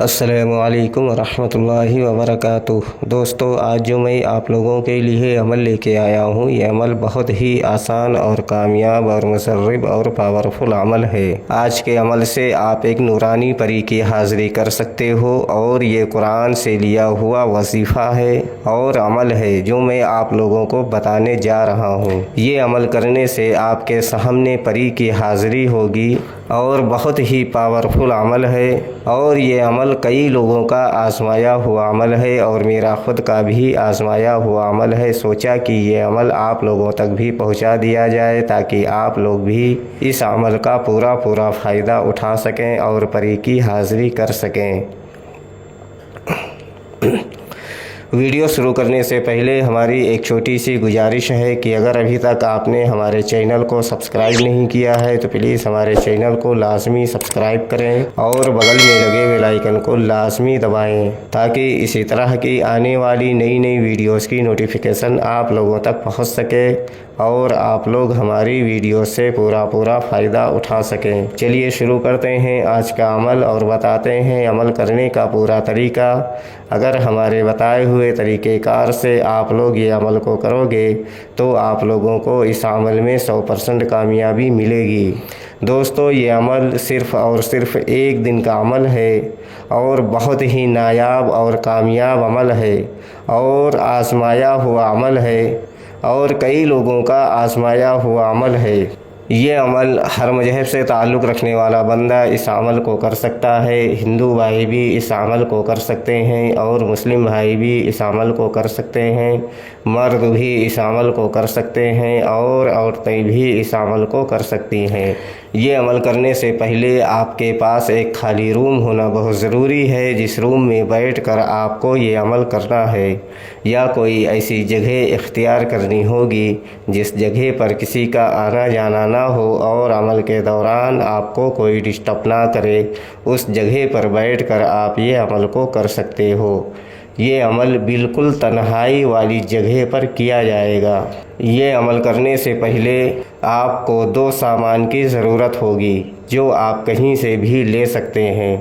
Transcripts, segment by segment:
السلام علیکم ورحمۃ اللہ وبرکاتہ۔ دوستو، آج جو میں آپ لوگوں کے لیے عمل لے کے آیا ہوں، یہ عمل بہت ہی آسان اور کامیاب اور مسرب اور پاورفل عمل ہے۔ آج کے عمل سے آپ ایک نورانی پری کی حاضری کر سکتے ہو، اور یہ قرآن سے لیا ہوا وظیفہ ہے اور عمل ہے جو میں آپ لوگوں کو بتانے جا رہا ہوں۔ یہ عمل کرنے سے آپ کے سامنے پری کی حاضری ہوگی اور بہت ہی پاورفل عمل ہے، اور یہ عمل کئی لوگوں کا آزمایا ہوا عمل ہے اور میرا خود کا بھی آزمایا ہوا عمل ہے۔ سوچا کہ یہ عمل آپ لوگوں تک بھی پہنچا دیا جائے تاکہ آپ لوگ بھی اس عمل کا پورا فائدہ اٹھا سکیں اور پری کی حاضری کر سکیں۔ ویڈیو شروع کرنے سے پہلے ہماری ایک چھوٹی سی گزارش ہے کہ اگر ابھی تک آپ نے ہمارے چینل کو سبسکرائب نہیں کیا ہے تو پلیز ہمارے چینل کو لازمی سبسکرائب کریں اور بغل میں لگے بیل آئیکن کو لازمی دبائیں تاکہ اسی طرح کی آنے والی نئی ویڈیوز کی نوٹیفیکیشن آپ لوگوں تک پہنچ سکے اور آپ لوگ ہماری ویڈیو سے پورا فائدہ اٹھا سکیں۔ چلیے شروع کرتے ہیں آج کا عمل اور بتاتے ہیں عمل کرنے کا پورا طریقہ۔ اگر ہمارے بتائے ہوئے طریقہ کار سے آپ لوگ یہ عمل کو کرو گے تو آپ لوگوں کو اس عمل میں 100% کامیابی ملے گی۔ دوستو، یہ عمل صرف اور صرف ایک دن کا عمل ہے اور بہت ہی نایاب اور کامیاب عمل ہے اور آزمایا ہوا عمل ہے اور کئی لوگوں کا آزمایا ہوا عمل ہے۔ یہ عمل ہر مذہب سے تعلق رکھنے والا بندہ اس عمل کو کر سکتا ہے۔ ہندو بھائی بھی اس عمل کو کر سکتے ہیں اور مسلم بھائی بھی اس عمل کو کر سکتے ہیں، مرد بھی اس عمل کو کر سکتے ہیں اور عورتیں بھی اس عمل کو کر سکتی ہیں۔ یہ عمل کرنے سے پہلے آپ کے پاس ایک خالی روم ہونا بہت ضروری ہے، جس روم میں بیٹھ کر آپ کو یہ عمل کرنا ہے، یا کوئی ایسی جگہ اختیار کرنی ہوگی جس جگہ پر کسی کا آنا جانا نہ ہو اور عمل کے دوران آپ کو کوئی ڈسٹرب نہ کرے۔ اس جگہ پر بیٹھ کر آپ یہ عمل کو کر سکتے ہو۔ یہ عمل بالکل تنہائی والی جگہ پر کیا جائے گا۔ یہ عمل کرنے سے پہلے آپ کو 2 سامان کی ضرورت ہوگی جو آپ کہیں سے بھی لے سکتے ہیں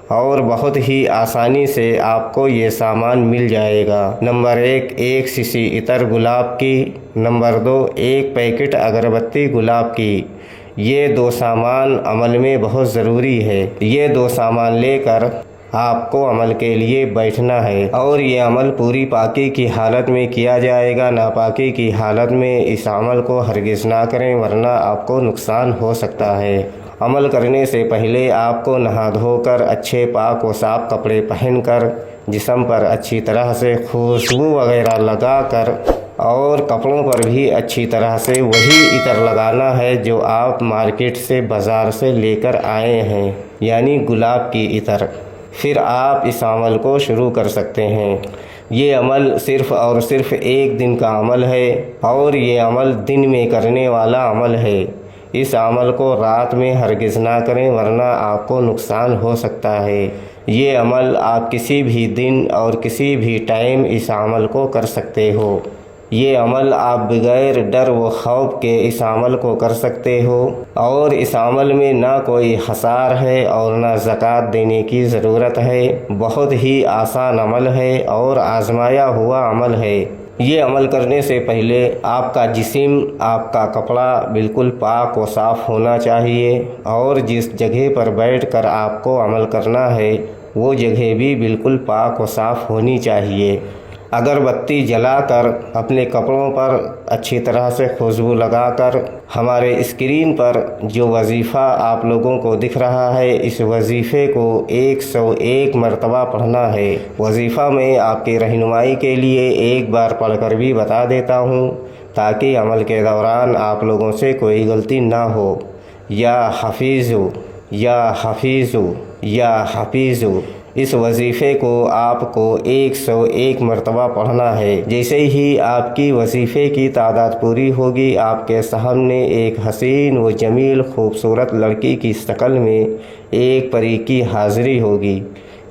اور بہت ہی آسانی سے آپ کو یہ سامان مل جائے گا۔ نمبر 1، 1 شیشی عطر گلاب کی۔ نمبر 2، 1 پیکٹ اگربتی گلاب کی۔ یہ 2 سامان عمل میں بہت ضروری ہے۔ یہ 2 سامان لے کر آپ کو عمل کے لیے بیٹھنا ہے اور یہ عمل پوری پاکی کی حالت میں کیا جائے گا۔ ناپاکی کی حالت میں اس عمل کو ہرگز نہ کریں ورنہ آپ کو نقصان ہو سکتا ہے۔ عمل کرنے سے پہلے آپ کو نہا دھو کر اچھے پاک و صاف کپڑے پہن کر جسم پر اچھی طرح سے خوشبو وغیرہ لگا کر اور کپڑوں پر بھی اچھی طرح سے وہی عطر لگانا ہے جو آپ مارکیٹ سے بازار سے لے کر آئے ہیں، یعنی گلاب کی عطر۔ پھر آپ اس عمل کو شروع کر سکتے ہیں۔ یہ عمل صرف اور صرف ایک دن کا عمل ہے اور یہ عمل دن میں کرنے والا عمل ہے۔ اس عمل کو رات میں ہرگز نہ کریں ورنہ آپ کو نقصان ہو سکتا ہے۔ یہ عمل آپ کسی بھی دن اور کسی بھی ٹائم اس عمل کو کر سکتے ہو۔ یہ عمل آپ بغیر ڈر و خوف کے اس عمل کو کر سکتے ہو اور اس عمل میں نہ کوئی حصار ہے اور نہ زکوٰۃ دینے کی ضرورت ہے۔ بہت ہی آسان عمل ہے اور آزمایا ہوا عمل ہے۔ یہ عمل کرنے سے پہلے آپ کا جسم، آپ کا کپڑا بالکل پاک و صاف ہونا چاہیے اور جس جگہ پر بیٹھ کر آپ کو عمل کرنا ہے وہ جگہ بھی بالکل پاک و صاف ہونی چاہیے۔ اگربتی جلا کر اپنے کپڑوں پر اچھی طرح سے خوشبو لگا کر ہمارے اسکرین پر جو وظیفہ آپ لوگوں کو دکھ رہا ہے اس وظیفے کو 101 مرتبہ پڑھنا ہے۔ وظیفہ میں آپ کی رہنمائی کے لیے ایک بار پڑھ کر بھی بتا دیتا ہوں تاکہ عمل کے دوران آپ لوگوں سے کوئی غلطی نہ ہو۔ یا حفیظو، یا حفیظو، یا حفیظو۔ اس وظیفے کو آپ کو 101 مرتبہ پڑھنا ہے۔ جیسے ہی آپ کی وظیفے کی تعداد پوری ہوگی آپ کے سامنے ایک حسین و جمیل خوبصورت لڑکی کی شکل میں ایک پری کی حاضری ہوگی۔